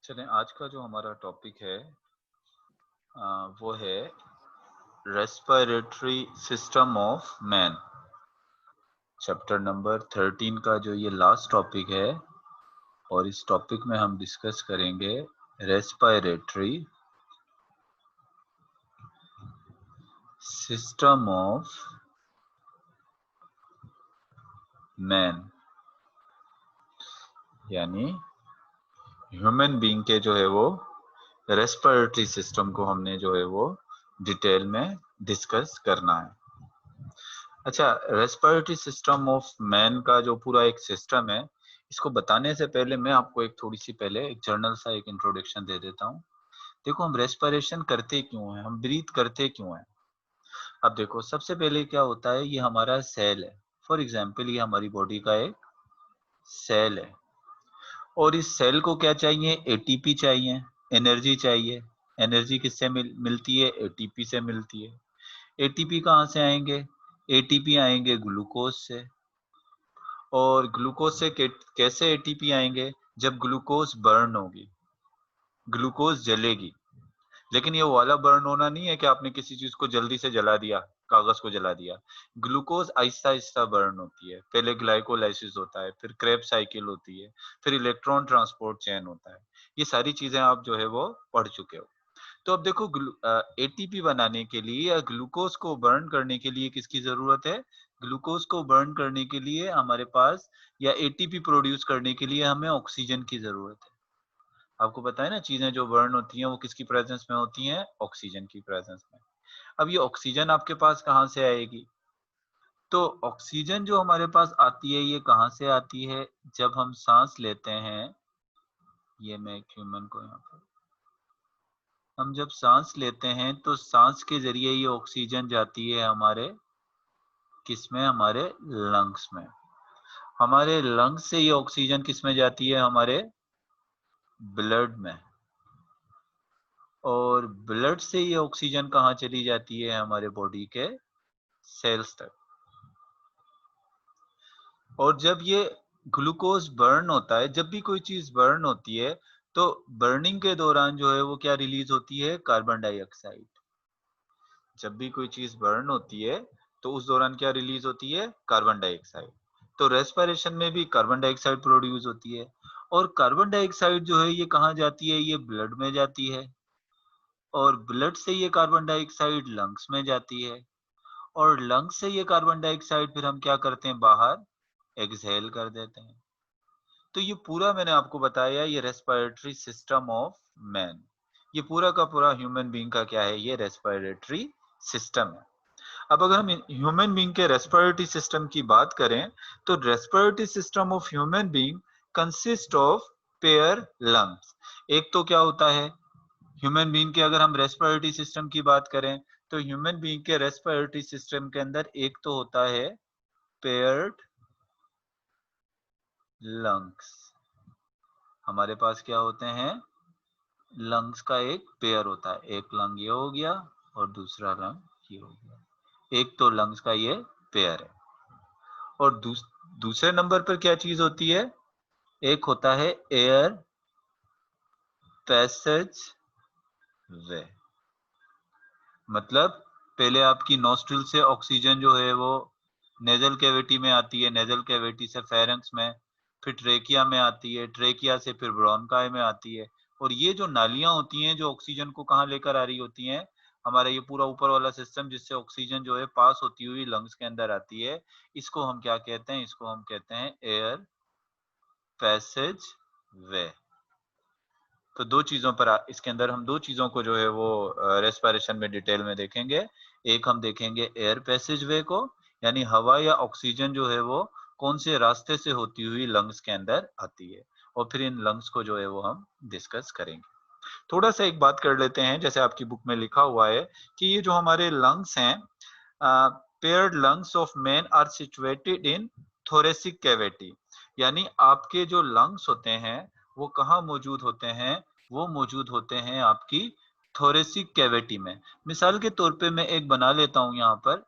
चलें, आज का जो हमारा टॉपिक है वो है respiratory system of man. Chapter number 13 का जो ये लास्ट टॉपिक है और इस टॉपिक में हम डिस्कस करेंगे रेस्पिरेटरी सिस्टम ऑफ मैन, यानी ह्यूमन बीइंग के जो है वो रेस्पिरेटरी सिस्टम को हमने जो है वो डिटेल में डिस्कस करना है। अच्छा, रेस्पिरेटरी सिस्टम ऑफ मैन का जो पूरा एक सिस्टम है, इसको बताने से पहले मैं आपको एक थोड़ी सी पहले एक जर्नल सा एक इंट्रोडक्शन दे देता हूँ। देखो, हम रेस्पिरेशन करते क्यों हैं, हम ब्रीथ करते क्यों हैं। अब देखो, सबसे पहले क्या होता है, ये हमारा सेल है। फॉर एग्जाम्पल, ये हमारी बॉडी का एक सेल है और इस सेल को क्या चाहिए, एटीपी चाहिए, एनर्जी चाहिए। एनर्जी किससे मिलती है, एटीपी से मिलती है। एटीपी कहाँ से आएंगे, एटीपी आएंगे ग्लूकोज से। और ग्लूकोज से कैसे एटीपी आएंगे, जब ग्लूकोज बर्न होगी, ग्लूकोज जलेगी। लेकिन ये वाला बर्न होना नहीं है कि आपने किसी चीज को जल्दी से जला दिया, कागज को जला दिया। ग्लूकोज आहिस्ता आहिस्ता बर्न होती है। पहले ग्लाइकोलाइसिस होता है, फिर क्रेब्स साइकिल होती है, फिर इलेक्ट्रॉन ट्रांसपोर्ट चेन होता है। ये सारी चीजें आप जो है वो पढ़ चुके हो। तो अब देखो, एटीपी बनाने के लिए या ग्लूकोज को बर्न करने के लिए किसकी जरूरत है, ग्लूकोज को बर्न करने के लिए हमारे पास, या एटीपी प्रोड्यूस करने के लिए हमें ऑक्सीजन की जरूरत है। आपको पता है ना, चीजें जो बर्न होती हैं वो किसकी प्रेजेंस में होती हैं, ऑक्सीजन की प्रेजेंस में। अब ये ऑक्सीजन आपके पास कहाँ से आएगी, तो ऑक्सीजन जो हमारे पास आती है ये कहाँ से आती है, जब हम सांस लेते हैं। ये मैं एक ह्यूमन को यहाँ पर, हम जब सांस लेते हैं तो सांस के जरिए ये ऑक्सीजन जाती है हमारे किसमें, हमारे लंग्स में। हमारे लंग्स से ये ऑक्सीजन किसमें जाती है, हमारे ब्लड में। और ब्लड से ये ऑक्सीजन कहाँ चली जाती है, हमारे बॉडी के सेल्स तक। और जब ये ग्लूकोज बर्न होता है, जब भी कोई चीज बर्न होती है तो बर्निंग के दौरान जो है वो क्या रिलीज होती है, कार्बन डाइऑक्साइड। जब भी कोई चीज बर्न होती है तो उस दौरान क्या रिलीज होती है, कार्बन डाइऑक्साइड। तो रेस्पिरेशन में भी कार्बन डाइऑक्साइड प्रोड्यूस होती है। और कार्बन डाइऑक्साइड जो है ये कहाँ जाती है, ये ब्लड में जाती है। और ब्लड से ये कार्बन डाइऑक्साइड लंग्स में जाती है। और लंग्स से ये कार्बन डाइऑक्साइड फिर हम क्या करते हैं, बाहर एक्सहेल कर देते हैं। तो ये पूरा मैंने आपको बताया, ये रेस्पिरेटरी सिस्टम ऑफ मैन। ये पूरा का पूरा ह्यूमन बीइंग का क्या है, ये रेस्पिरेटरी सिस्टम है। अब अगर हम ह्यूमन बीइंग के रेस्पिरेटरी सिस्टम की बात करें, तो respiratory system of human being consist of pair lungs. एक तो क्या होता है, ह्यूमन बीइंग के अगर हम रेस्पिरेटरी सिस्टम की बात करें तो ह्यूमन बीइंग के रेस्पिरेटरी सिस्टम के अंदर एक तो होता है पेयर्ड लंग्स। हमारे पास क्या होते हैं, लंग्स का एक पेयर होता है। एक लंग ये हो गया और दूसरा लंग ये हो गया। एक तो लंग्स का ये पेयर है। और दूसरे नंबर पर क्या चीज होती है, एक होता है एयर पैसेज वे। मतलब पहले आपकी नोस्ट्रिल से ऑक्सीजन जो है वो नेजल कैविटी में आती है, नेजल कैविटी से फेरेंक्स में, फिर ट्रेकिया में आती है, ट्रेकिया से फिर ब्रोंकाई में आती है। और ये जो नालियां होती हैं जो ऑक्सीजन को कहाँ लेकर आ रही होती हैं, हमारा ये पूरा ऊपर वाला सिस्टम जिससे ऑक्सीजन जो है पास होती हुई लंग्स के अंदर आती है, इसको हम क्या कहते हैं, इसको हम कहते हैं एयर पैसेज वे। तो दो चीजों पर इसके अंदर हम दो चीजों को जो है वो रेस्पिरेशन में डिटेल में देखेंगे। एक हम देखेंगे एयर पैसेज वे को, यानी हवा या ऑक्सीजन जो है वो कौन से रास्ते से होती हुई लंग्स के अंदर आती है। और फिर इन लंग्स को जो है वो हम डिस्कस करेंगे। थोड़ा सा एक बात कर लेते हैं, जैसे आपकी बुक में लिखा हुआ है कि ये जो हमारे लंग्स हैं, paired lungs of man are situated in thoracic cavity. यानी आपके जो लंग्स होते हैं वो कहाँ मौजूद होते हैं, वो मौजूद होते हैं आपकी थोरेसिक कैविटी में। मिसाल के तौर पे मैं एक बना लेता हूं यहाँ पर,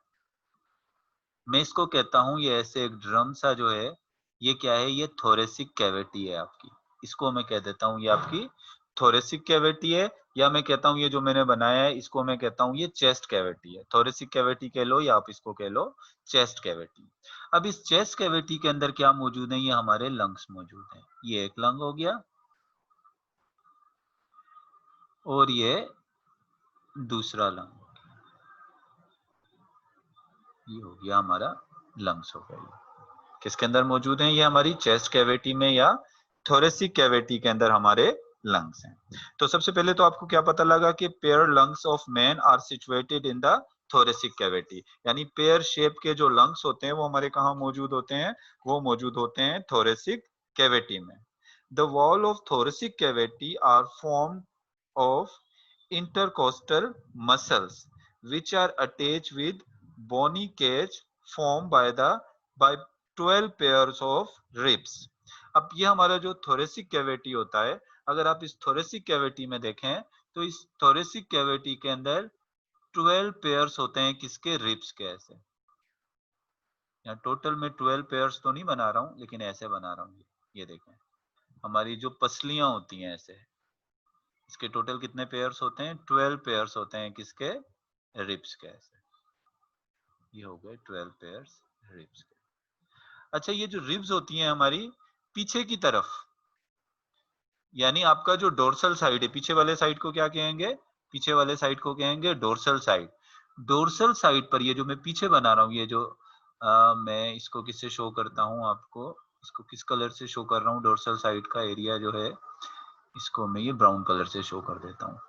मैं इसको कहता हूं, ये ऐसे एक ड्रम सा जो है, ये क्या है, ये थोरेसिक कैविटी है आपकी। इसको मैं कह देता हूं ये आपकी थोरेसिक कैविटी है, या मैं कहता हूँ ये जो मैंने बनाया है इसको मैं कहता हूँ ये चेस्ट कैविटी है। थोरेसिक कैविटी कह लो या आप इसको कह लो चेस्ट कैविटी। अब इस चेस्ट कैविटी के अंदर क्या मौजूद है? ये हमारे लंग्स मौजूद हैं। ये एक लंग हो गया और ये दूसरा लंग, ये हो गया हमारा लंग्स हो गया। किसके अंदर मौजूद हैं? ये हमारी चेस्ट कैविटी में या थोरेसिक कैविटी के अंदर हमारे लंग्स हैं। तो सबसे पहले तो आपको क्या पता लगा कि pair lungs of man are situated in the thoracic cavity, यानी पेयर शेप के जो लंग्स होते हैं वो हमारे कहाँ मौजूद होते हैं? वो मौजूद होते हैं थोरेसिक कैविटी में। The wall of thoracic cavity are form of intercostal muscles which are attached with bony cage formed by 12 pairs of ribs। अब ये हमारा जो थोरेसिक कैविटी होता है, अगर आप इस थोरेसिक कैविटी में देखें तो इस थोरेसिक कैविटी के अंदर 12 पेयर्स होते हैं। किसके? रिब्स के। ऐसे यहाँ टोटल में 12 पेयर्स तो नहीं बना रहा हूँ, लेकिन ऐसे बना रहा हूँ। ये देखें हमारी जो पसलियां होती हैं ऐसे, इसके टोटल कितने पेयर्स होते हैं? 12 पेयर्स होते हैं। किसके? रिब्स के। ऐसे ये हो गए 12 पेयर्स रिब्स के। अच्छा, ये जो रिब्स होती हैं हमारी पीछे की तरफ, यानी आपका जो डोर्सल साइड है, पीछे वाले साइड को क्या कहेंगे? पीछे वाले साइड को कहेंगे डोर्सल साइड। डोर्सल साइड पर ये जो मैं पीछे बना रहा हूँ, ये जो मैं इसको किससे शो करता हूँ आपको, इसको किस कलर से शो कर रहा हूँ? डोर्सल साइड का एरिया जो है इसको मैं ये ब्राउन कलर से शो कर देता हूँ।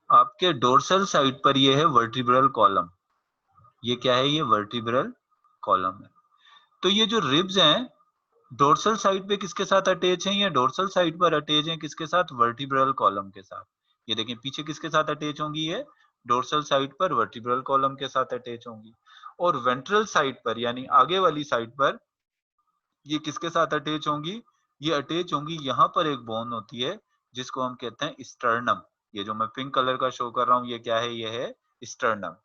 आपके डोर्सल साइड पर ये है वर्टिब्रल कॉलम। ये क्या है? ये वर्टिब्रल कॉलम है। तो ये जो रिब्स हैं डोर्सल साइड पे किसके साथ अटैच हैं? ये डोर्सल साइड पर अटैच हैं। किसके साथ? वर्टिब्रल कॉलम के साथ। ये देखें पीछे किसके साथ अटैच होंगी? ये डोर्सल साइड पर वर्टिब्रल कॉलम के साथ अटैच होंगी। और वेंट्रल साइड पर यानी आगे वाली साइड पर ये किसके साथ अटैच होंगी? ये अटैच होंगी, यहाँ पर एक बोन होती है जिसको हम कहते हैं स्टर्नम। ये जो मैं पिंक कलर का शो कर रहा हूँ ये क्या है? ये है स्टर्नम।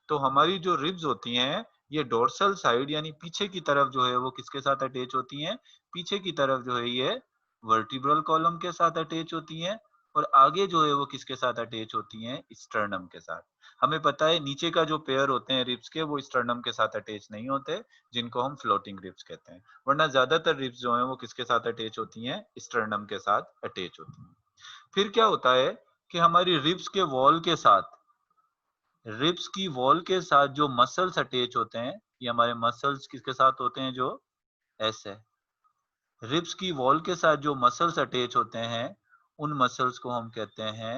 तो हमारी जो रिब्स होती हैं ये डोर्सल साइड यानी पीछे की तरफ जो है वो किसके साथ अटैच होती हैं? पीछे की तरफ जो है ये वर्टिब्रल कॉलम के साथ अटैच होती हैं, और आगे जो है वो किसके साथ अटैच होती हैं? स्टर्नम के साथ। हमें पता है नीचे का जो पेयर होते हैं रिब्स के वो स्टर्नम के साथ अटैच नहीं होते, जिनको हम फ्लोटिंग रिब्स कहते हैं। वरना ज्यादातर रिब्स जो हैं वो किसके साथ अटैच होती हैं? स्टर्नम के साथ अटैच होती हैं। फिर क्या होता है कि हमारी रिब्स के वॉल के साथ, रिब्स की वॉल के साथ जो मसल्स अटैच होते हैं, ये हमारे मसल्स किसके साथ होते हैं? जो ऐसे रिब्स की वॉल के साथ जो मसल्स अटैच होते हैं उन मसल्स को हम कहते हैं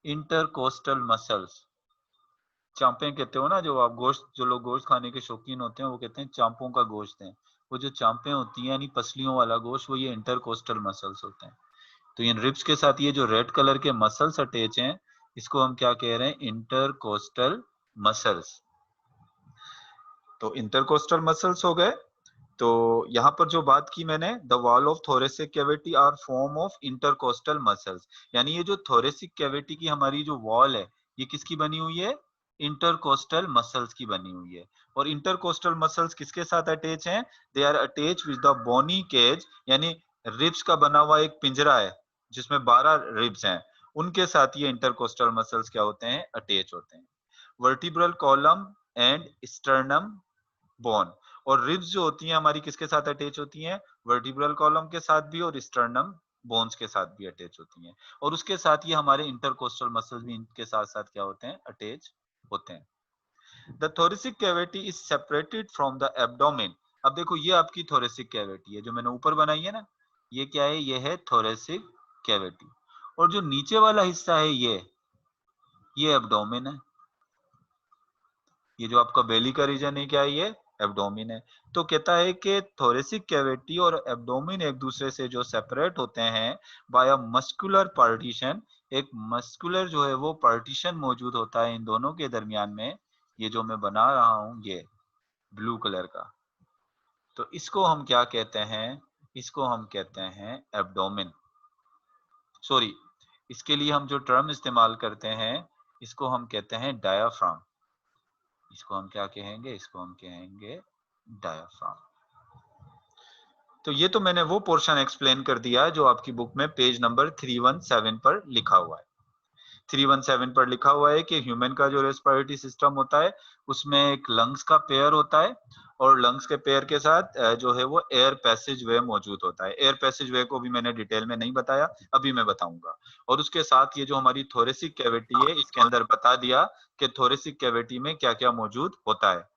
इंटरकोस्टल मसल्स। चांपे कहते हो ना, जो आप गोश्त, जो लोग गोश्त खाने के शौकीन होते हैं वो कहते हैं चांपों का गोश्त है। वो जो चांपे होती हैं यानी पसलियों वाला गोश्त, वो ये इंटरकोस्टल मसल्स होते हैं। तो इन रिब्स के साथ ये जो रेड कलर के मसल्स अटैच हैं इसको हम क्या कह रहे हैं? Intercostal muscles. तो इंटरकोस्टल मसल्स हो गए। तो यहाँ पर जो बात की मैंने, the wall of thoracic cavity are form of intercostal muscles, यानी ये जो थोरेसिक कैविटी की हमारी जो वॉल है ये किसकी बनी हुई है? इंटरकोस्टल मसल्स की बनी हुई है। और इंटरकोस्टल मसल्स किसके साथ अटैच हैं? They are attach with the bony cage, यानी रिब्स का बना हुआ एक पिंजरा है जिसमें 12 रिब्स हैं, उनके साथ ये इंटरकोस्टल मसल्स क्या होते हैं? अटैच होते हैं। Vertebral column and sternum bone. और रिब्स जो होती हैं हमारी किसके साथ अटैच होती हैं? वर्टिब्रल कॉलम के साथ भी और स्टर्नम बोन्स के साथ भी अटैच होती हैं। और उसके साथ ये हमारे इंटरकोस्टल मसल्स भी इनके साथ साथ क्या होते हैं? अटैच होते हैं। The thoracic cavity is separated from the abdomen. अब देखो ये आपकी थोरेसिक कैविटी है जो मैंने ऊपर बनाई है ना, ये क्या है? ये है थोरेसिक कैविटी। और जो नीचे वाला हिस्सा है ये एब्डोमेन है। ये जो आपका बेली का रीजन है क्या है? ये एब्डोमिन है। तो कहता है कि थोरेसिक कैविटी और एब्डोमिन एक दूसरे से जो सेपरेट होते हैं बाय अ मस्कुलर पार्टीशन, एक मस्कुलर जो है वो पार्टीशन मौजूद होता है इन दोनों के दरमियान में। ये जो मैं बना रहा हूं ये ब्लू कलर का, तो इसको हम क्या कहते हैं? इसको हम कहते हैं एब्डोमिन। सॉरी, इसके लिए हम जो टर्म इस्तेमाल करते हैं इसको हम कहते हैं डायाफ्राम। इसको हम क्या कहेंगे? इसको हम कहेंगे डायाफ्राम। तो ये तो मैंने वो पोर्शन एक्सप्लेन कर दिया है जो आपकी बुक में पेज नंबर 317 पर लिखा हुआ है। 317 पर लिखा हुआ है कि ह्यूमन का जो रेस्पिरेटरी सिस्टम होता है उसमें एक लंग्स का पेयर होता है और लंग्स के पेयर के साथ जो है वो एयर पैसेज वे मौजूद होता है। एयर पैसेज वे को भी मैंने डिटेल में नहीं बताया, अभी मैं बताऊंगा। और उसके साथ ये जो हमारी थोरेसिक कैविटी है इसके अंदर बता दिया कि थोरेसिक कैविटी में क्या क्या मौजूद होता है।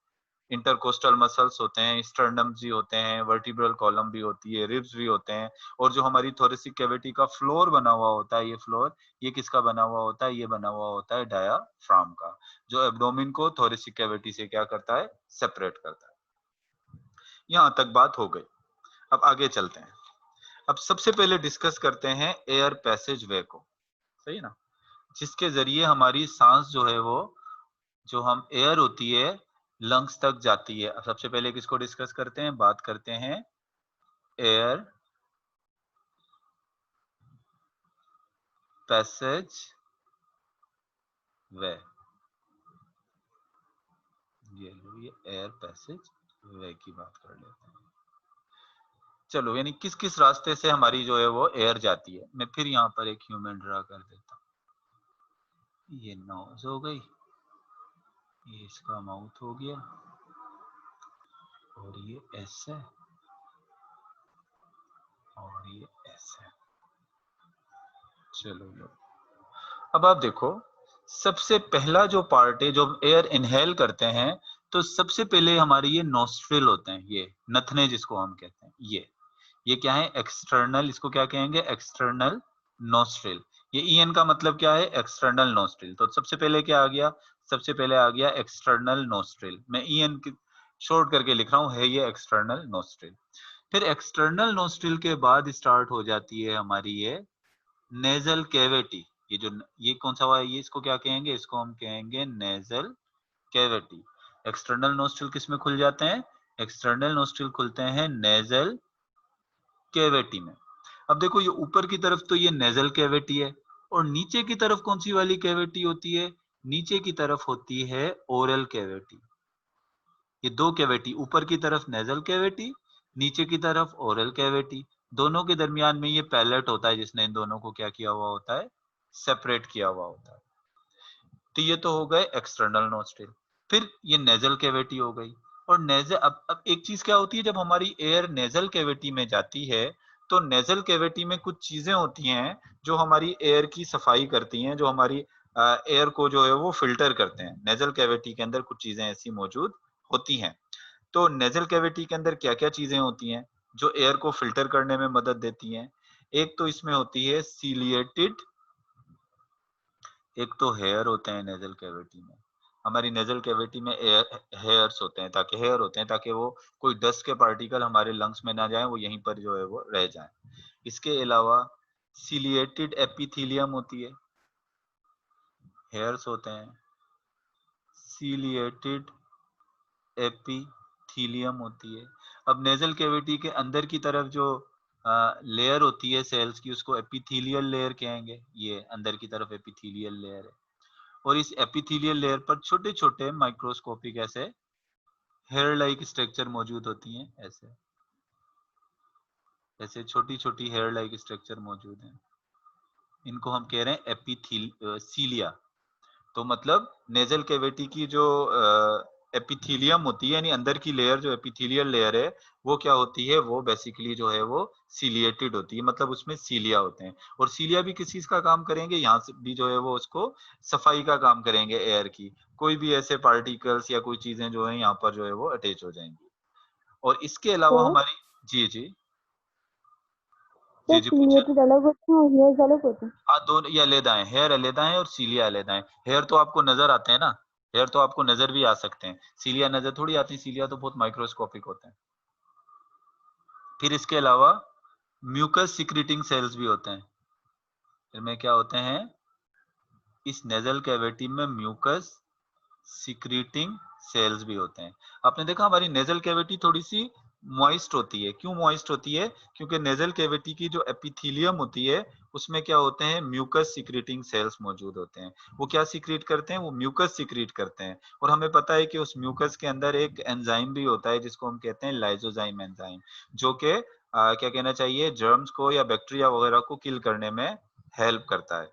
इंटरकोस्टल मसल्स होते हैं, स्टर्नम भी होते हैं, वर्टिब्रल कॉलम भी होती है, रिब्स भी होते हैं। और जो हमारी थोरेसिक कैविटी का फ्लोर बना हुआ होता है, ये फ्लोर ये किसका बना हुआ होता है? ये बना हुआ होता है डायाफ्राम का, जो एब्डोमेन को थोरेसिक कैविटी से क्या करता है? सेपरेट करता है। यहाँ तक बात हो गई। अब आगे चलते हैं। अब सबसे पहले डिस्कस करते हैं एयर पैसेज वे को, सही है ना, जिसके जरिए हमारी सांस जो है वो, जो हम एयर होती है लंग्स तक जाती है। सबसे पहले किसको डिस्कस करते हैं? बात करते हैं एयर पैसेज वे। ये एयर पैसेज वे की बात कर लेते हैं। चलो, यानी किस किस रास्ते से हमारी जो है वो एयर जाती है। मैं फिर यहाँ पर एक ह्यूमन ड्रा कर देता हूँ। ये नोज हो गई, ये इसका माउथ हो गया, और ये ऐसे, और ये ऐसे। चलो लो, अब आप देखो, सबसे पहला जो पार्ट है, जो एयर इनहेल करते हैं, तो सबसे पहले हमारे ये नोस्ट्रिल होते हैं, ये नथने जिसको हम कहते हैं। ये क्या है? एक्सटर्नल, इसको क्या कहेंगे? External nostril. ये ईएन का मतलब क्या है? External nostril. तो सबसे पहले क्या आ गया? सबसे पहले आ गया एक्सटर्नल नोस्ट्रिल। मैं ईएन शॉर्ट करके लिख रहा हूं, है ये एक्सटर्नल नोस्ट्रिल। फिर एक्सटर्नल नोस्ट्रिल के बाद स्टार्ट हो जाती है हमारी ये नेजल कैविटी। ये कौन सा हुआ है? ये इसको क्या कहेंगे? इसको हम कहेंगे नेजल कैविटी। एक्सटर्नल नोस्ट्रिल किस में खुल जाते हैं? एक्सटर्नल नोस्ट्रिल खुलते हैं नेजल कैविटी में। अब देखो, ये ऊपर की तरफ तो ये नेजल कैविटी है, और नीचे की तरफ कौन सी वाली कैविटी होती है? नीचे की तरफ होती है ओरल कैविटी। ये दो कैविटी, ऊपर की तरफ नेजल कैविटी, नीचे की तरफ ओरल कैविटी, दोनों के दरमियान में ये पैलेट होता है जिसने इन दोनों को क्या किया हुआ होता है? सेपरेट किया हुआ होता है। तो ये तो हो गए एक्सटर्नल नोस्ट्रिल। फिर ये नेजल कैविटी हो गई। और नेजल, अब एक चीज क्या होती है, जब हमारी एयर नेजल कैविटी में जाती है तो नेजल कैविटी में कुछ चीजें होती हैं जो हमारी एयर की सफाई करती हैं, जो हमारी एयर को जो है वो फिल्टर करते हैं। नेजल कैविटी के अंदर कुछ चीजें ऐसी मौजूद होती हैं। तो नेजल कैविटी के अंदर क्या क्या चीजें होती हैं जो एयर को फिल्टर करने में मदद देती हैं? एक तो इसमें होती है सीलिएटेड, एक तो हेयर होते हैं नेजल कैविटी में। हमारी नेजल कैविटी में एयर हेयर्स होते हैं, ताकि हेयर होते हैं ताकि वो कोई डस्ट के पार्टिकल हमारे लंग्स में ना जाए, वो यहीं पर जो है वो रह जाए। इसके अलावा सीलिएटेड एपिथीलियम होती है, हेयर्स होते हैं। सीलिएटेड एपिथीलियम होती है। अब नेजल कैविटी के अंदर की तरफ जो लेयर होती है सेल्स की, उसको एपिथीलियल लेयर कहेंगे। ये अंदर की तरफ एपिथीलियल लेयर है, और इस एपिथेलियल लेयर पर छोटे छोटे माइक्रोस्कोपिक ऐसे हेयर लाइक स्ट्रक्चर मौजूद होती हैं। ऐसे ऐसे छोटी छोटी हेयर लाइक स्ट्रक्चर मौजूद हैं। इनको हम कह रहे हैं सीलिया। तो मतलब नेजल कैविटी की जो एपिथेलियम होती है, यानी अंदर की लेयर, जो एपिथेलियल लेयर है, वो क्या होती है? वो बेसिकली जो है वो सीलिएटेड होती है, मतलब उसमें सीलिया होते हैं। और सीलिया भी किस चीज का काम करेंगे? यहाँ से भी जो है वो उसको सफाई का काम करेंगे एयर की। कोई भी ऐसे पार्टिकल्स या कोई चीजें जो है यहाँ पर जो है वो अटैच हो जाएंगी। और इसके अलावा तो हमारी, जी जी, जी जी पूछे। सीलिएटेड अलग होते हैं और हेयर्स अलग होते हैं? हाँ, दोनों ये अलग है, हेयर अलग है और सीलिया अलग है। हेयर तो आपको नजर आते हैं ना, हेयर तो आपको नजर भी आ सकते हैं, सीलिया नजर थोड़ी आती, सीलिया तो बहुत माइक्रोस्कोपिक होते हैं। फिर इसके अलावा म्यूकस सिक्रीटिंग सेल्स भी होते हैं। इनमें क्या होते हैं? इस नेजल कैविटी में म्यूकस सिक्रीटिंग सेल्स भी होते हैं। आपने देखा हमारी नेजल कैविटी थोड़ी सी मॉइस्ट होती है। क्यों मॉइस्ट होती है? क्योंकि नेजल कैविटी की जो एपिथेलियम होती है उसमें क्या होते हैं? म्यूकस सिक्रीटिंग सेल्स मौजूद होते हैं। वो क्या सिक्रीट करते हैं? वो म्यूकस सिक्रीट करते हैं। और हमें पता है कि उस म्यूकस के अंदर एक एंजाइम भी होता है जिसको हम कहते हैं लाइसोजाइम एंजाइम, जो कि क्या कहना चाहिए, जर्म्स को या बैक्टीरिया वगैरह को किल करने में हेल्प करता है।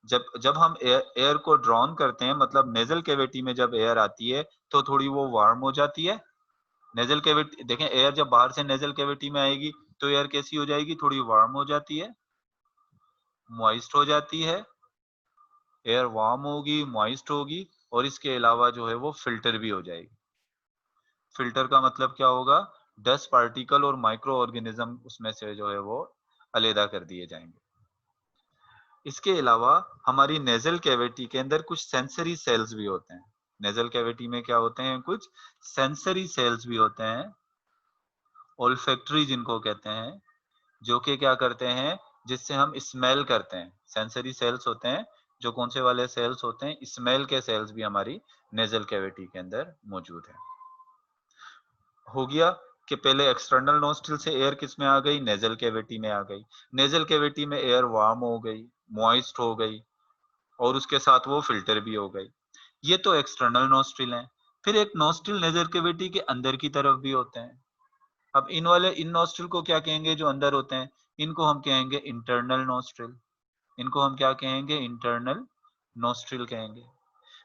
जब जब हम एयर को ड्रॉन करते हैं, मतलब नेजल कैविटी में जब एयर आती है तो थोड़ी वो वार्म हो जाती है। नेजल कैविटी देखें, एयर जब बाहर से नेजल कैविटी में आएगी तो एयर कैसी हो जाएगी, थोड़ी वार्म हो जाती है, मॉइस्ट हो जाती है। एयर वार्म होगी, मॉइस्ट होगी, और इसके अलावा जो है वो फिल्टर भी हो जाएगी। फिल्टर का मतलब क्या होगा, डस्ट पार्टिकल और माइक्रो ऑर्गेनिज्म उसमें से जो है वो अलग कर दिए जाएंगे। इसके अलावा हमारी नेजल कैविटी के अंदर कुछ सेंसरी सेल्स भी होते हैं। नेजल कैविटी में क्या होते हैं, कुछ सेंसरी सेल्स भी होते हैं, ओल्फैक्टरी जिनको कहते हैं, जो कि क्या करते हैं, जिससे हम स्मेल करते हैं। सेंसरी सेल्स होते हैं, जो कौन से वाले सेल्स होते हैं, स्मेल के सेल्स भी हमारी नेजल कैविटी के अंदर मौजूद है। हो गया कि पहले एक्सटर्नल नोस्ट्रिल से एयर किस में आ गई, नेजल कैविटी में आ गई। नेजल कैविटी में एयर वार्म हो गई, मॉइस्ट हो गई, और उसके साथ वो फिल्टर भी हो गई। ये तो एक्सटर्नल नोस्ट्रिल है। फिर एक नोस्ट्रिल नेजल कैविटी के अंदर की तरफ भी होते हैं। अब इन नोस्ट्रिल को क्या कहेंगे, जो अंदर होते हैं, इनको हम कहेंगे इंटरनल नोस्ट्रिल। इनको हम क्या कहेंगे, इंटरनल नोस्ट्रिल कहेंगे।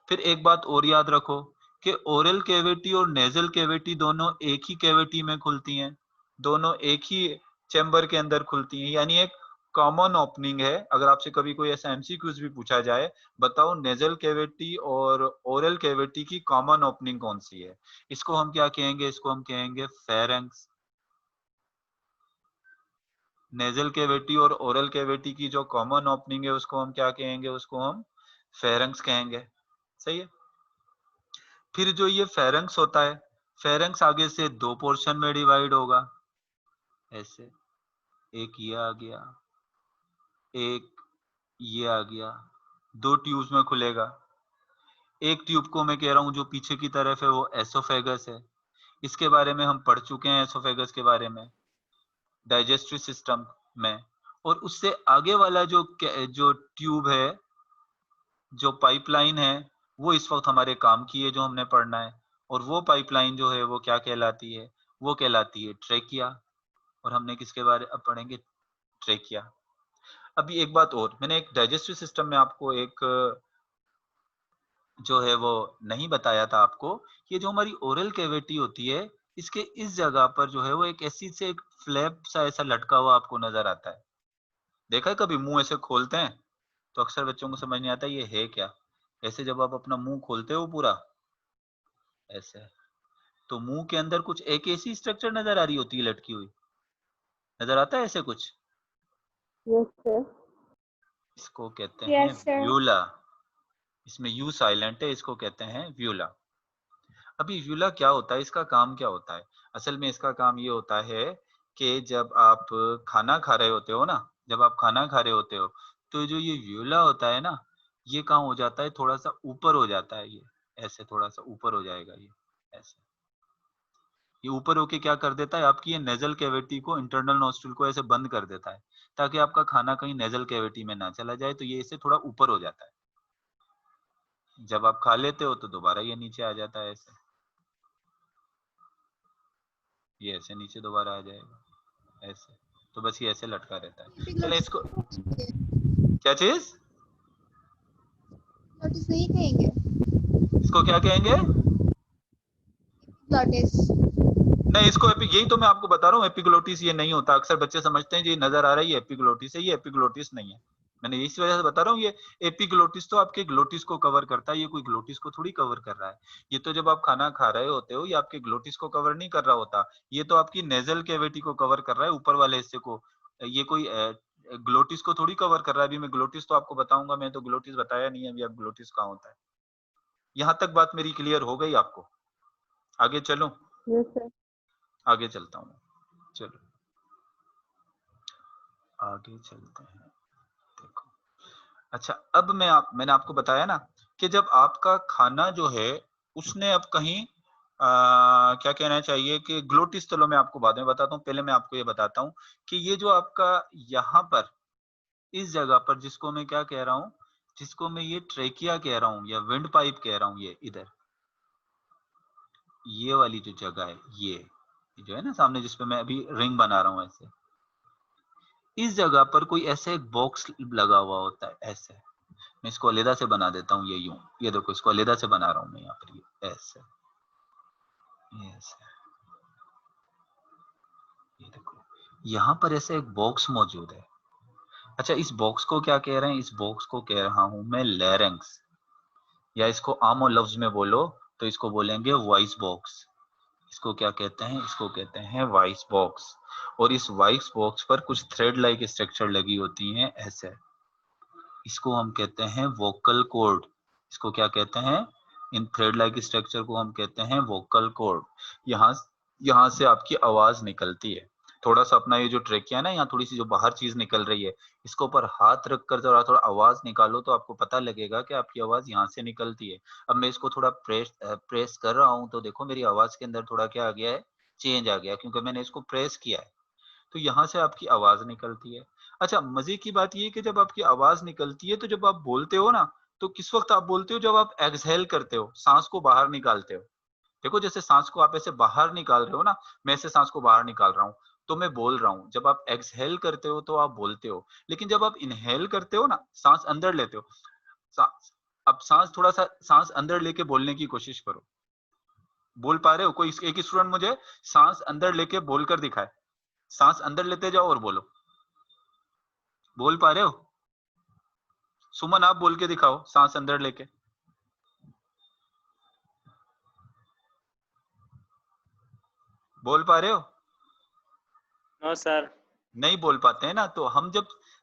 फिर एक बात और याद रखो कि ओरल कैविटी और नेजल कैविटी दोनों एक ही कैविटी में खुलती हैं, दोनों एक ही चैम्बर के अंदर खुलती हैं, यानी एक कॉमन ओपनिंग है। अगर आपसे कभी कोई ऐसा एमसीक्यूज भी पूछा जाए, बताओ नेजल कैविटी और ओरल कैविटी की कॉमन ओपनिंग कौन सी है, इसको हम क्या कहेंगे, इसको हम कहेंगे फेरेंक्स। नेजल कैविटी और ओरल कैविटी की जो कॉमन ओपनिंग है उसको हम क्या कहेंगे, उसको हम फेरेंक्स कहेंगे। सही है। फिर जो ये फेरेंक्स होता है, फेरेंक्स आगे से दो पोर्शन में डिवाइड होगा, ऐसे, एक ये आ गया, एक ये आ गया, दो ट्यूब्स में खुलेगा। एक ट्यूब को मैं कह रहा हूं जो पीछे की तरफ है वो एसोफेगस है, इसके बारे में हम पढ़ चुके हैं, एसोफेगस के बारे में डाइजेस्टिव सिस्टम में। और उससे आगे वाला जो जो ट्यूब है, जो पाइपलाइन है, वो इस वक्त हमारे काम की है, जो हमने पढ़ना है। और वो पाइपलाइन जो है वो क्या कहलाती है, वो कहलाती है ट्रेकिया। और हमने किसके बारे अब पढ़ेंगे, ट्रेकिया। अभी एक बात और, मैंने एक डाइजेस्टिव सिस्टम में आपको एक जो है वो नहीं बताया था आपको, ये जो हमारी ओरल कैविटी होती है, इसके इस जगह पर जो है वो एक ऐसी से एक फ्लैप सा ऐसा लटका हुआ आपको नजर आता है। देखा है कभी मुंह ऐसे खोलते हैं तो अक्सर बच्चों को समझ नहीं आता ये है क्या। ऐसे जब आप अपना मुंह खोलते हो पूरा ऐसे, तो मुंह के अंदर कुछ एक ऐसी स्ट्रक्चर नजर आ रही होती है लटकी हुई, नजर आता है ऐसे कुछ। Yes sir. इसको कहते हैं यस सर। व्यूला। इसमें यू साइलेंट है, इसको कहते हैं व्यूला। अभी व्यूला क्या होता है, इसका काम क्या होता है, असल में इसका काम ये होता है कि जब आप खाना खा रहे होते हो ना, जब आप खाना खा रहे होते हो, तो जो ये व्यूला होता है ना, ये कहाँ हो जाता है, थोड़ा सा ऊपर हो जाता है, ये ऐसे थोड़ा सा ऊपर हो जाएगा, ये ऐसे। ये ऊपर होके क्या कर देता है, आपकी ये नेजल कैविटी को, इंटरनल नोस्ट्रिल को ऐसे बंद कर देता है, ताकि आपका खाना कहीं नेजल कैविटी में ना चला जाए, तो ये इससे थोड़ा ऊपर हो जाता है। जब आप खा लेते हो तो दोबारा ये नीचे आ जाता है ऐसे, ये ऐसे नीचे दोबारा आ जाएगा ऐसे। तो बस ये ऐसे लटका रहता है। चले इसको, क्या चीज, नोटिस नहीं कहेंगे, इसको क्या कहेंगे, नोटिस। नहीं इसको यही तो मैं आपको बता रहा हूँ, एपिग्लोटिस ये नहीं होता। अक्सर बच्चे समझते हैं जी नजर आ रही है एपिग्लोटिस है, ये एपिग्लोटिस नहीं है। मैंने इसी वजह से बता रहा हूँ, ये एपिग्लोटिस तो आपके ग्लोटिस को कवर करता है, ये कोई ग्लोटिस को थोड़ी कवर कर रहा है। ये तो जब आप खाना खा रहे होते हो, ये आपके ग्लोटिस को कवर नहीं कर रहा होता, ये तो आपकी नेजल कैविटी को कवर कर रहा है, ऊपर वाले हिस्से को। ये कोई ग्लोटिस को थोड़ी कवर कर रहा है। अभी मैं ग्लोटिस तो आपको बताऊंगा, मैं तो ग्लोटिस बताया नहीं है अभी, आप ग्लोटिस कहाँ होता है। यहाँ तक बात मेरी क्लियर हो गई आपको, आगे चलो, यस सर। आगे चलता हूँ, चलो आगे चलते हैं। देखो, अच्छा अब मैंने आपको बताया ना कि जब आपका खाना जो है उसने अब कहीं क्या कहना चाहिए कि ग्लोटिस, चलो मैं आपको बाद में बताता हूँ, पहले मैं आपको ये बताता हूँ कि ये जो आपका यहाँ पर इस जगह पर, जिसको मैं क्या कह रहा हूँ, जिसको मैं ये ट्रेकिया कह रहा हूँ या विंड पाइप कह रहा हूँ, ये इधर, ये वाली जो जगह है, ये जो है ना सामने जिसपे मैं अभी रिंग बना रहा हूँ ऐसे, इस जगह पर कोई ऐसे एक बॉक्स लगा हुआ होता है ऐसे। मैं इसको अलग से बना देता हूँ, ये यूं, ये देखो इसको अलग से बना रहा हूँ मैं यहाँ पर, ये ऐसे, ये ऐसे, ये देखो यहाँ पर ऐसे एक बॉक्स मौजूद है। अच्छा, इस बॉक्स को क्या कह रहे हैं? इस बॉक्स को कह रहा हूं मैं लैरिंक्स, या इसको आम और लफ्ज में बोलो तो इसको बोलेंगे वॉइस बॉक्स। इसको क्या कहते हैं? इसको कहते हैं वॉइस बॉक्स। और इस वॉइस बॉक्स पर कुछ थ्रेड लाइक स्ट्रक्चर लगी होती हैं ऐसे, इसको हम कहते हैं वोकल कॉर्ड। इसको क्या कहते हैं? इन थ्रेड लाइक स्ट्रक्चर को हम कहते हैं वोकल कॉर्ड। यहाँ यहाँ से आपकी आवाज निकलती है। थोड़ा सा अपना ये जो ट्रेकिया है ना, यहाँ थोड़ी सी जो बाहर चीज निकल रही है, इसको ऊपर हाथ रखकर थोड़ा थोड़ा आवाज निकालो तो आपको पता लगेगा कि आपकी आवाज यहाँ से निकलती है। अब मैं इसको थोड़ा प्रेस कर रहा हूँ तो देखो मेरी आवाज के अंदर थोड़ा क्या आ गया है? चेंज आ गया, क्योंकि मैंने इसको प्रेस किया है। तो यहाँ से आपकी आवाज निकलती है। अच्छा, मजे की बात ये है कि जब आपकी आवाज निकलती है तो जब आप बोलते हो ना, तो किस वक्त आप बोलते हो? जब आप एक्सहेल करते हो, सांस को बाहर निकालते हो। देखो जैसे सांस को आप ऐसे बाहर निकाल रहे हो ना, मैं ऐसे सांस को बाहर निकाल रहा हूँ तो मैं बोल रहा हूँ। जब आप एक्सहेल करते हो तो आप बोलते हो। लेकिन जब आप इनहेल करते हो ना, सांस अंदर लेते हो, सांस, अब सांस थोड़ा सा सांस अंदर लेके बोलने की कोशिश करो। बोल पा रहे हो? कोई एक स्टूडेंट मुझे सांस अंदर लेके बोलकर दिखाए। सांस अंदर लेते जाओ और बोलो। बोल पा रहे हो? सुमन आप बोल के दिखाओ सांस अंदर लेके। बोल पा रहे हो? No sir. नहीं बोल पाते हैं ना। तो हम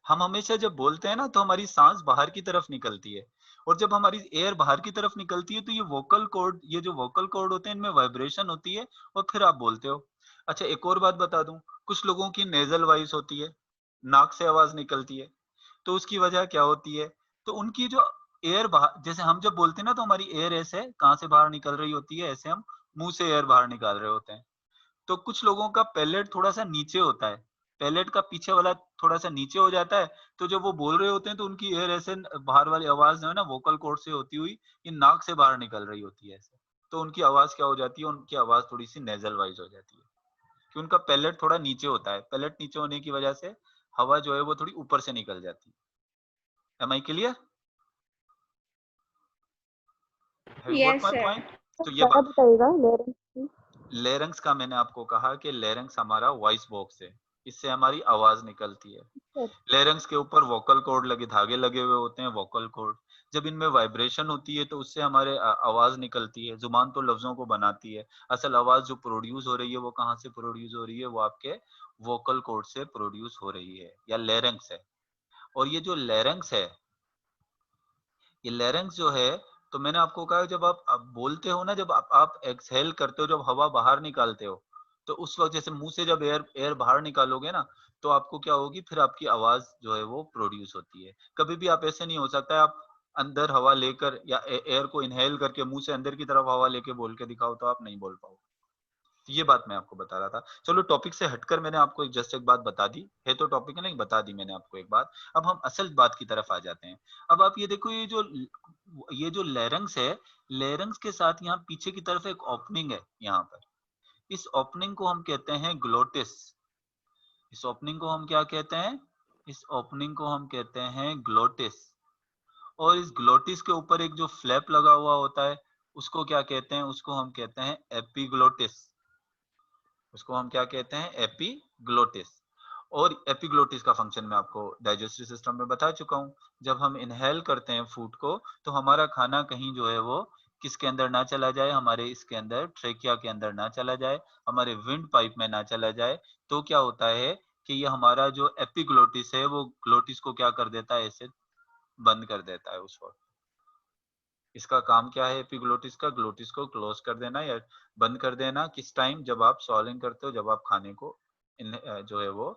हमेशा जब बोलते हैं ना तो हमारी सांस बाहर की तरफ निकलती है, और जब हमारी एयर बाहर की तरफ निकलती है तो ये वोकल कॉर्ड, ये जो वोकल कॉर्ड होते हैं इनमें वाइब्रेशन होती है और फिर आप बोलते हो। अच्छा, एक और बात बता दूं, कुछ लोगों की नेजल वॉइस होती है, नाक से आवाज निकलती है। तो उसकी वजह क्या होती है? तो उनकी जो एयर बाहर, जैसे हम जब बोलते हैं ना तो हमारी एयर ऐसे कहाँ से बाहर निकल रही होती है? ऐसे हम मुंह से एयर बाहर निकाल रहे होते हैं। तो कुछ लोगों का पैलेट थोड़ा सा नीचे होता है, पैलेट का पीछे वाला थोड़ा सा नीचे हो जाता है। तो जब वो बोल रहे होते हैं तो उनकी एयर ऐसे बाहर वाली आवाज जो है ना वोकल कॉर्ड से होती हुई ये नाक से बाहर निकल रही होती है ऐसे। तो उनकी आवाज क्या हो जाती है? उनकी आवाज थोड़ी सी नेजल वाइज हो जाती है, कि उनका पैलेट थोड़ा नीचे होता है। पैलेट नीचे होने की वजह से हवा जो है वो थोड़ी ऊपर से निकल जाती है। Am I clear? Have you got Yes, my sir. Point? तो ये दोबारा बताइएगा लेरेंस। लेरेंक्स का मैंने आपको कहा कि लेरेंक्स हमारा वॉइस बॉक्स है, इससे हमारी आवाज निकलती है। लेरेंक्स के ऊपर वोकल कॉर्ड लगे, धागे लगे हुए होते हैं, वोकल कॉर्ड। जब इनमें वाइब्रेशन होती है तो उससे हमारे आवाज निकलती है। जुबान तो लफ्जों को बनाती है, असल आवाज जो प्रोड्यूस हो रही है वो कहाँ से प्रोड्यूस हो रही है? वो आपके वोकल कॉर्ड से प्रोड्यूस हो रही है, या लेरेंक्स है। और ये जो लेरेंक्स है, ये लेरेंक्स जो है, तो मैंने आपको कहा जब आप बोलते हो ना, जब आप एक्सहेल करते हो, जब हवा बाहर निकालते हो, तो उस वक्त जैसे मुंह से जब एयर एयर बाहर निकालोगे ना, तो आपको क्या होगी? फिर आपकी आवाज जो है वो प्रोड्यूस होती है। कभी भी आप ऐसे नहीं हो सकता है आप अंदर हवा लेकर या एयर को इनहेल करके मुंह से अंदर की तरफ हवा लेके बोल के दिखाओ तो आप नहीं बोल पाओगे। तो ये बात मैं आपको बता रहा था। चलो टॉपिक से हटकर मैंने आपको एक जस्ट एक बात बता दी है, तो टॉपिक है नहीं, बता दी मैंने आपको एक बात। अब हम असल बात की तरफ आ जाते हैं। अब आप ये देखो, ये जो लेरेंक्स है, लेरेंक्स के साथ यहाँ पीछे की तरफ एक ओपनिंग है यहाँ पर। इस ओपनिंग को हम कहते हैं ग्लोटिस। इस ओपनिंग को हम क्या कहते हैं? इस ओपनिंग को हम कहते हैं ग्लोटिस। और इस ग्लोटिस के ऊपर एक जो फ्लैप लगा हुआ होता है उसको क्या कहते हैं? उसको हम कहते हैं एपिग्लोटिस। उसको हम क्या कहते हैं? एपिग्लोटिस। और एपिग्लोटिस का फंक्शन मैं आपको डाइजेस्टिव सिस्टम में बता चुका हूँ। जब हम इनहेल करते हैं फूड को, तो हमारा खाना कहीं जो है वो किसके अंदर ना चला जाए? हमारे इसके अंदर ट्रेकिया के अंदर ना चला जाए, हमारे विंड पाइप में ना चला जाए। तो क्या होता है कि ये हमारा जो एपिग्लोटिस है वो ग्लोटिस को क्या कर देता है? ऐसे बंद कर देता है उस वक्त। इसका काम क्या है एपिग्लोटिस का? ग्लोटिस को क्लोज कर देना या बंद कर देना। किस टाइम? जब आप सॉलिंग करते हो, जब आप खाने को जो है वो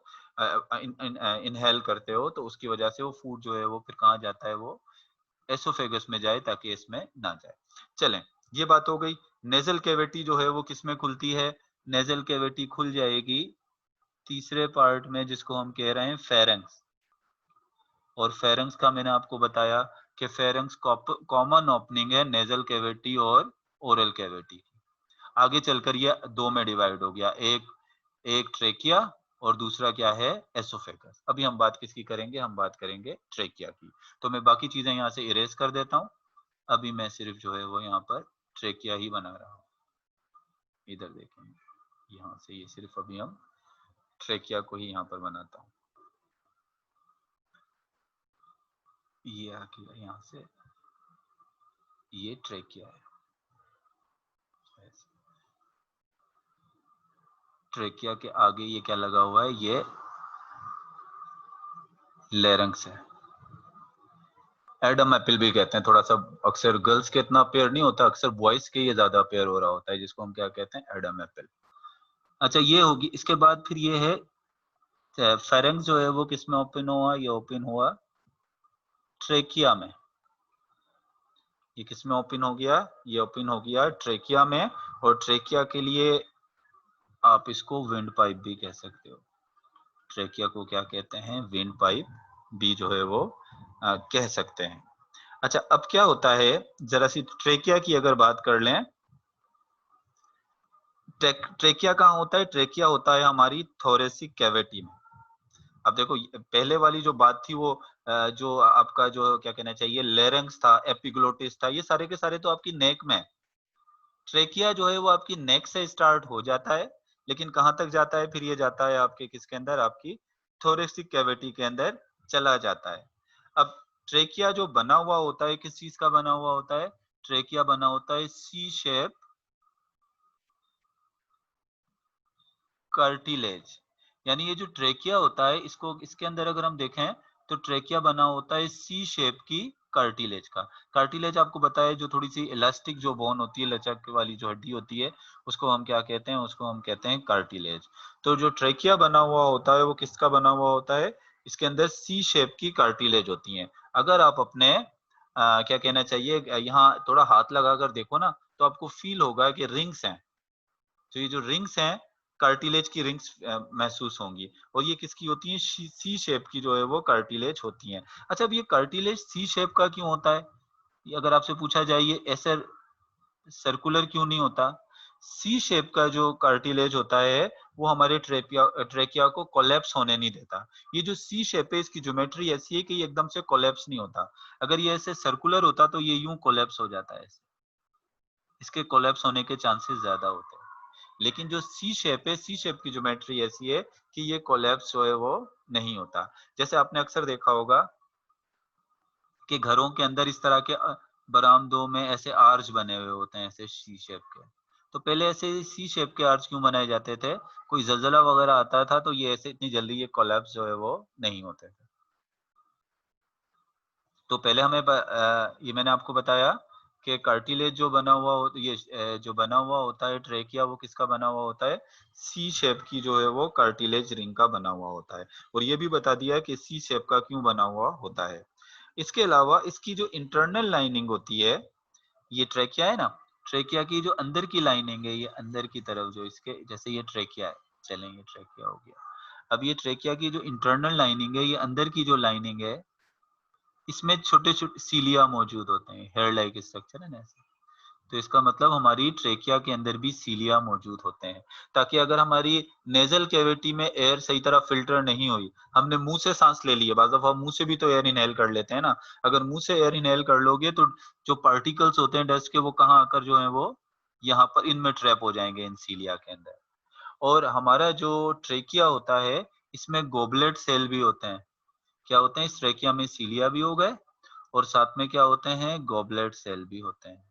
इनहेल करते हो, तो उसकी वजह से वो फूड जो है वो फिर कहाँ जाता है? वो एसोफेगस में जाए, ताकि इसमें ना जाए। चलें, ये बात हो गई। नेजल कैविटी जो है वो किसमें खुलती है? नेजल कैविटी खुल जाएगी तीसरे पार्ट में, जिसको हम कह रहे हैं फेरेंक्स। और फेरेंक्स का मैंने आपको बताया कि फेरेंक्स कॉमन ओपनिंग है नेजल कैविटी और ओरल कैविटी। आगे चलकर ये दो में डिवाइड हो गया, एक ट्रेकिया और दूसरा क्या है, एसोफेगस। अभी हम बात किसकी करेंगे, हम बात करेंगे ट्रेकिया की। तो मैं बाकी चीजें यहाँ से इरेज कर देता हूँ, अभी मैं सिर्फ जो है वो यहाँ पर ट्रेकिया ही बना रहा हूँ। इधर देखेंगे, यहाँ से ये सिर्फ अभी हम ट्रेकिया को ही यहाँ पर बनाता हूँ। ये आ गया यहाँ से, ये ट्रेकिया है। ट्रेकिया के आगे ये क्या लगा हुआ है, ये लेरंग्स है। एडम एप्पल भी कहते हैं, थोड़ा सा अक्सर गर्ल्स के इतना पेयर नहीं होता, अक्सर बॉयज के ये ज्यादा पेयर हो रहा होता है, जिसको हम क्या कहते हैं, एडम एप्पल। अच्छा ये होगी, इसके बाद फिर ये है फेरेंक्स जो है वो किसमें ओपन हुआ, ये ओपन हुआ ट्रेकिया में। ये किसमें ओपन हो गया, ये ओपन हो गया ट्रेकिया में। और ट्रेकिया के लिए आप इसको विंड पाइप भी कह सकते हो। ट्रेकिया को क्या कहते हैं, विंड पाइप भी जो है वो कह सकते हैं। अच्छा अब क्या होता है, जरा सी ट्रेकिया की अगर बात कर लें, ट्रेकिया कहाँ होता है, ट्रेकिया होता है हमारी थोरेसिक कैविटी में। अब देखो पहले वाली जो बात थी वो जो आपका जो क्या कहना चाहिए, लेरेंक्स था, एपिग्लोटिस था, ये सारे के सारे तो आपकी नेक में। ट्रेकिया जो है वो आपकी नेक से स्टार्ट हो जाता है, लेकिन कहाँ तक जाता है, फिर ये जाता है आपके किसके अंदर, आपकी थोरेसिक कैविटी के अंदर चला जाता है। अब ट्रेकिया जो बना हुआ होता है, किस चीज का बना हुआ होता है, ट्रेकिया बना होता है सी शेप कार्टिलेज। यानी ये जो ट्रेकिया होता है, इसको इसके अंदर अगर हम देखें तो ट्रेकिया बना होता है सी शेप की कार्टिलेज का। कार्टिलेज आपको बताया जो थोड़ी सी इलास्टिक जो बोन होती है, लचक वाली जो हड्डी होती है, उसको हम क्या कहते हैं, उसको हम कहते हैं कार्टिलेज। तो जो ट्रेकिया बना हुआ होता है वो किसका बना हुआ होता है, इसके अंदर सी शेप की कार्टिलेज होती है। अगर आप अपने क्या कहना चाहिए, यहाँ थोड़ा हाथ लगाकर देखो ना, तो आपको फील होगा कि रिंग्स हैं। तो ये जो रिंग्स हैं, कार्टिलेज की रिंग्स महसूस होंगी, और ये किसकी होती है, सी शेप की जो है वो कार्टिलेज होती है। अच्छा अब ये कार्टिलेज सी शेप का क्यों होता है, ये अगर आपसे पूछा जाए ये ऐसे सर्कुलर क्यों नहीं होता। सी शेप का जो कार्टिलेज होता है वो हमारे ट्रेकिया को कोलैप्स होने नहीं देता। ये जो सी शेप है इसकी ज्योमेट्री ऐसी है कि ये एकदम से कोलैप्स नहीं होता। अगर ये ऐसे सर्कुलर होता तो ये यूं कोलैप्स हो जाता है, इसके कोलैप्स होने के चांसेस ज्यादा होते हैं। लेकिन जो सी शेप है, सी शेप की ज्योमेट्री ऐसी है कि ये कोलैप्स जो है वो नहीं होता। जैसे आपने अक्सर देखा होगा कि घरों के अंदर इस तरह के बरामदों में ऐसे आर्च बने हुए होते हैं, ऐसे सी शेप के। तो पहले ऐसे सी शेप के आर्च क्यों बनाए जाते थे, कोई जलजला वगैरह आता था तो ये ऐसे इतनी जल्दी ये कोलैप्स जो है वो नहीं होते थे। तो पहले हमें ये मैंने आपको बताया कि कार्टिलेज जो बना हुआ ये जो बना हुआ होता है ट्रेकिया, वो किसका बना हुआ होता है, सी शेप की जो है वो कार्टिलेज रिंग का बना हुआ होता है। और ये भी बता दिया कि सी शेप का क्यों बना हुआ होता है। इसके अलावा इसकी जो इंटरनल लाइनिंग होती है, ये ट्रेकिया है ना, ट्रेकिया की जो अंदर की लाइनिंग है, ये अंदर की तरफ जो इसके, जैसे ये ट्रेकिया है, चलेंगे ट्रेकिया हो गया। अब ये ट्रेकिया की जो इंटरनल लाइनिंग है, ये अंदर की जो लाइनिंग है, इसमें छोटे छोटे सीलिया मौजूद होते हैं, हेयर लाइक स्ट्रक्चर है ना ऐसे। तो इसका मतलब हमारी ट्रेकिया के अंदर भी सीलिया मौजूद होते हैं, ताकि अगर हमारी नेजल कैविटी में एयर सही तरह फिल्टर नहीं हुई, हमने मुंह से सांस ले लिया, बाज़ दफा मुंह से भी तो एयर इनहेल कर लेते हैं ना, अगर मुंह से एयर इनहेल कर लोगे तो जो पार्टिकल्स होते हैं डस्ट के, वो कहाँ आकर जो है वो यहाँ पर इनमें ट्रैप हो जाएंगे, इन सीलिया के अंदर। और हमारा जो ट्रेकिया होता है, इसमें गोबलेट सेल भी होते हैं। क्या होते हैं, इस ट्रेकिया में सीलिया भी हो गए और साथ में क्या होते हैं, गॉबलेट सेल भी होते हैं।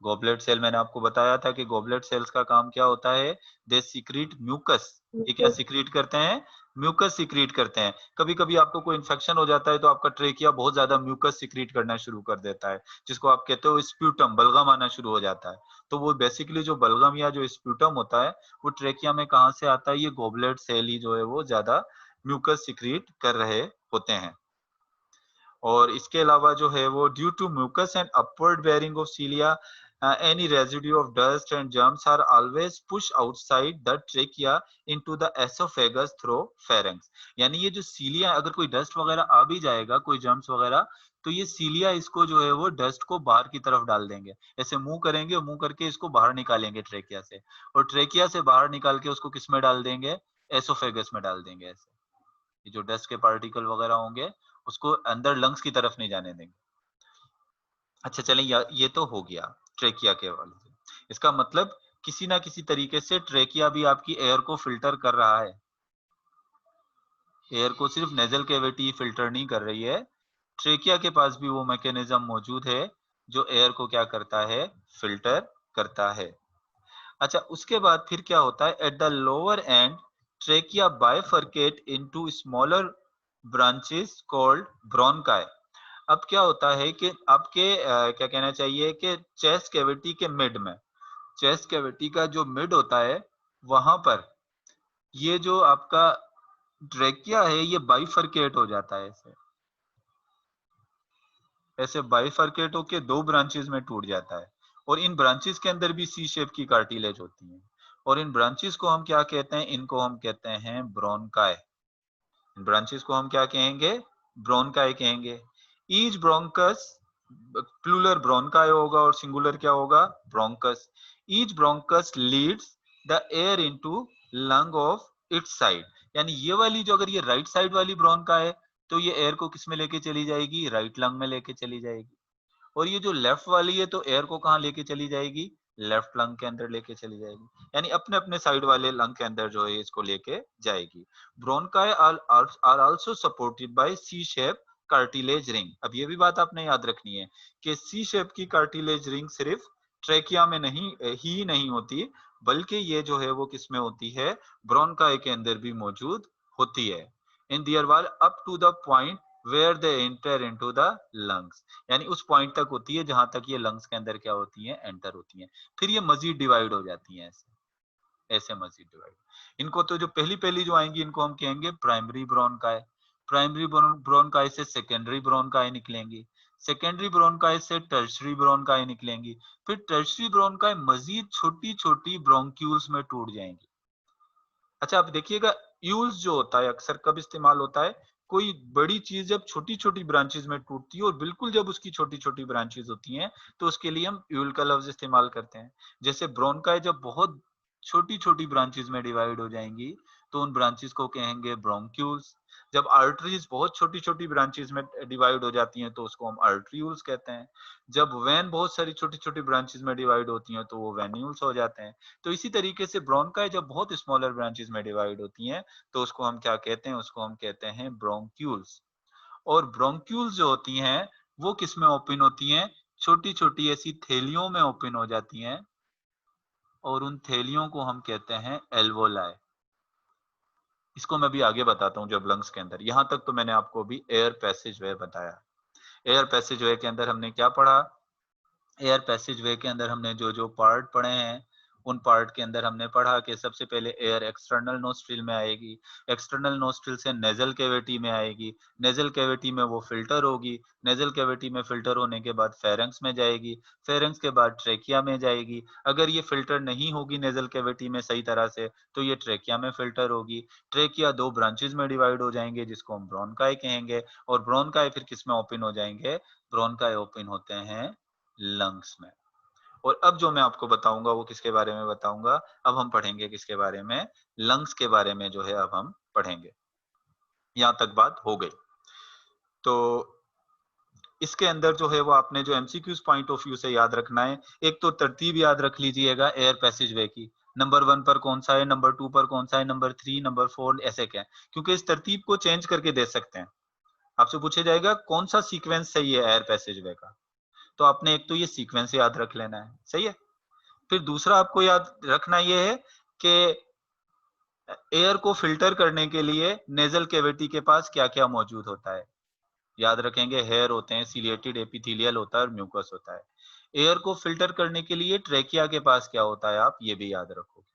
गॉबलेट सेल मैंने आपको बताया था कि गॉबलेट सेल्स का काम क्या होता है, दे सीक्रेट म्यूकस। ये क्या सीक्रेट करते हैं, म्यूकस सीक्रेट करते हैं। कभी कभी आपको कोई इन्फेक्शन हो जाता है तो आपका ट्रेकिया बहुत ज्यादा म्यूकस सीक्रेट करना शुरू कर देता है, जिसको आप कहते हो स्प्यूटम, बलगम आना शुरू हो जाता है। तो वो बेसिकली जो बलगम या जो स्प्यूटम होता है वो ट्रेकिया में कहाँ से आता है, ये गॉबलेट सेल ही जो है वो ज्यादा म्यूकस सीक्रेट कर रहे होते हैं। और इसके अलावा जो है वो due to mucus and upward bearing of cilia, any residue of dust and germs are always pushed outside the trachea into the esophagus through pharynx. यानी ये जो सीलिया, अगर कोई डस्ट वगैरह आ भी जाएगा, कोई जर्म्स वगैरह, तो ये सीलिया इसको जो है वो डस्ट को बाहर की तरफ डाल देंगे, ऐसे मुंह करेंगे, मुंह करके इसको बाहर निकालेंगे ट्रेकिया से, और ट्रेकिया से बाहर निकाल के उसको किस में डाल देंगे, एसोफेगस में डाल देंगे। ऐसे ये जो डस्ट के पार्टिकल वगैरह होंगे उसको अंदर लंग्स की तरफ नहीं जाने देंगे। अच्छा चलें, ये तो हो गया ट्रेकिया के वाले से। इसका मतलब किसी ना किसी तरीके से ट्रेकिया भी आपकी एयर को फिल्टर कर रहा है। एयर को सिर्फ नेजल कैविटी फिल्टर नहीं कर रही है, ट्रेकिया के पास भी वो मैकेनिज्म मौजूद है जो एयर को क्या करता है, फिल्टर करता है। अच्छा, उसके बाद फिर क्या होता है, at the lower and trachea bifurcate into smaller branches called bronchi. अब क्या होता है कि आपके क्या कहना चाहिए कि चेस्ट कैविटी के मिड में, चेस्ट कैविटी का जो मिड होता है वहां पर ये जो आपका ट्रेकिया है ये बाइफरकेट हो जाता है, ऐसे बाइफरकेट होके दो ब्रांचेस में टूट जाता है, और इन ब्रांचेस के अंदर भी सी शेप की कार्टिलेज होती है, और इन ब्रांचेस को हम क्या कहते हैं, इनको हम कहते हैं ब्रोंकाई। इन ब्रांचेस को हम क्या कहेंगे, ब्रोंकाई कहेंगे। ईच ब्रोंकस, प्लूरल ब्रोंकाई होगा और सिंगुलर क्या होगा, bronchus. Each bronchus leads the air into lung of its side, यानी ये वाली जो, अगर ये राइट साइड वाली ब्रोंकाई है तो ये एयर को किस में लेके चली जाएगी, राइट लंग में लेके चली जाएगी, और ये जो लेफ्ट वाली है तो एयर को कहाँ लेके चली जाएगी, लेफ्ट लंग के अंदर लेके चली जाएगी, यानी अपने अपने साइड वाले लंग के अंदर जो है इसको लेके जाएगी। Bronchi are also supported by C shape cartilage ring. अब ये भी बात आपने याद रखनी है कि सी शेप की कार्टिलेज रिंग सिर्फ ट्रेकिया में नहीं होती, बल्कि ये जो है वो किसमें होती है, ब्रोंकाई के अंदर भी मौजूद होती है। In their wall up to the point where they enter into the lungs, यानी उस पॉइंट तक होती है जहां तक ये लंग्स के अंदर क्या होती हैं, एंटर होती हैं, फिर ये मजीद डिवाइड हो जाती हैं, ऐसे मजीद डिवाइड। इनको तो जो पहली पहली जो आएंगी इनको हम कहेंगे प्राइमरी ब्रोंकाई, प्राइमरी ब्रोंकाई से सेकेंडरी ब्रोंकाई निकलेंगी, सेकेंडरी ब्रोंकाई से टर्शरी ब्रोंकाई निकलेंगी, फिर टर्शरी ब्रोंकाई मजीद छोटी छोटी ब्रोंक्यूल्स में टूट जाएंगी। अच्छा आप देखिएगा, यूल्स जो होता है अक्सर कब इस्तेमाल होता है, कोई बड़ी चीज जब छोटी छोटी ब्रांचेस में टूटती है और बिल्कुल जब उसकी छोटी छोटी ब्रांचेस होती हैं तो उसके लिए हम यूल का लफ्ज इस्तेमाल करते हैं। जैसे ब्रोंकाई जब बहुत छोटी छोटी ब्रांचेस में डिवाइड हो जाएंगी तो उन ब्रांचेस को कहेंगे ब्रोंक्यूल्स। जब आर्टरीज बहुत छोटी छोटी ब्रांचेस में डिवाइड हो जाती हैं तो उसको हम आर्ट्रियूल्स कहते हैं। जब वेन बहुत सारी छोटी छोटी ब्रांचेस में डिवाइड होती हैं तो वो वेन्यूल्स हो जाते हैं। तो इसी तरीके से ब्रोंकाई जब बहुत स्मॉलर ब्रांचेस में डिवाइड होती हैं तो उसको हम क्या कहते हैं, उसको हम कहते हैं ब्रोंक्यूल्स। और ब्रोंक्यूल्स जो होती हैं वो किस में ओपन होती हैं, छोटी छोटी ऐसी थैलियों में ओपन हो जाती हैं, और उन थैलियों को हम कहते हैं एल्वोलाई। इसको मैं भी आगे बताता हूं जब लंग्स के अंदर। यहां तक तो मैंने आपको अभी एयर पैसेज वे बताया। एयर पैसेज वे के अंदर हमने क्या पढ़ा, एयर पैसेज वे के अंदर हमने जो जो पार्ट पढ़े हैं उन पार्ट के अंदर हमने पढ़ा कि सबसे पहले एयर एक्सटर्नल नोस्ट्रिल में आएगी, एक्सटर्नल नोस्ट्रिल से नेजल कैविटी में आएगी, नेजल कैविटी में वो फिल्टर होगी, नेजल कैविटी में फिल्टर होने के बाद फेरेंक्स में जाएगी, फेरेंक्स के बाद ट्रेकिया में जाएगी। अगर ये फिल्टर नहीं होगी नेजल कैविटी में सही तरह से तो ये ट्रेकिया में फिल्टर होगी। ट्रेकिया दो ब्रांचेस में डिवाइड हो जाएंगे जिसको हम ब्रोंकाई कहेंगे, और ब्रोंकाई फिर किस में ओपन हो जाएंगे, ब्रोंकाई ओपन होते हैं लंग्स में। और अब जो मैं आपको बताऊंगा वो किसके बारे में बताऊंगा, अब हम पढ़ेंगे किसके बारे में, लंग्स के बारे में जो है अब हम पढ़ेंगे। यहां तक बात हो गई। तो इसके अंदर जो है वो आपने जो एमसीक्यूज पॉइंट ऑफ व्यू से याद रखना है, एक तो तरतीब याद रख लीजिएगा एयर पैसेज वे की, नंबर 1 पर कौन सा है, नंबर 2 पर कौन सा है, नंबर 3, नंबर 4, ऐसे क्या है, क्योंकि इस तरतीब को चेंज करके दे सकते हैं। आपसे पूछा जाएगा कौन सा सीक्वेंस सही है एयर पैसेज वे का, तो आपने एक तो ये सीक्वेंस याद रख लेना है, सही है। फिर दूसरा आपको याद रखना ये है कि एयर को फिल्टर करने के लिए नेजल कैविटी के पास क्या क्या मौजूद होता है। याद रखेंगे हेयर होते हैं, सिलिएटेड एपिथेलियल होता है और म्यूकस होता है। एयर को फिल्टर करने के लिए ट्रेकिया के पास क्या होता है, आप ये भी याद रखोगे।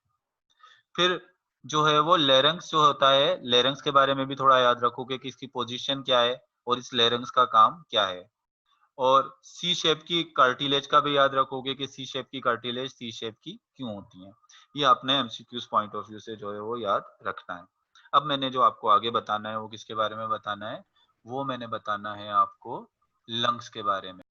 फिर जो है वो लेरेंक्स जो होता है, लेरेंक्स के बारे में भी थोड़ा याद रखोगे कि इसकी पोजीशन क्या है और इस लेरेंक्स का काम क्या है। और सी शेप की कार्टिलेज का भी याद रखोगे कि सी शेप की कार्टिलेज सी शेप की क्यों होती है। ये अपने एमसीक्यूज पॉइंट ऑफ व्यू से जो है वो याद रखना है। अब मैंने जो आपको आगे बताना है वो किसके बारे में बताना है, वो मैंने बताना है आपको लंग्स के बारे में।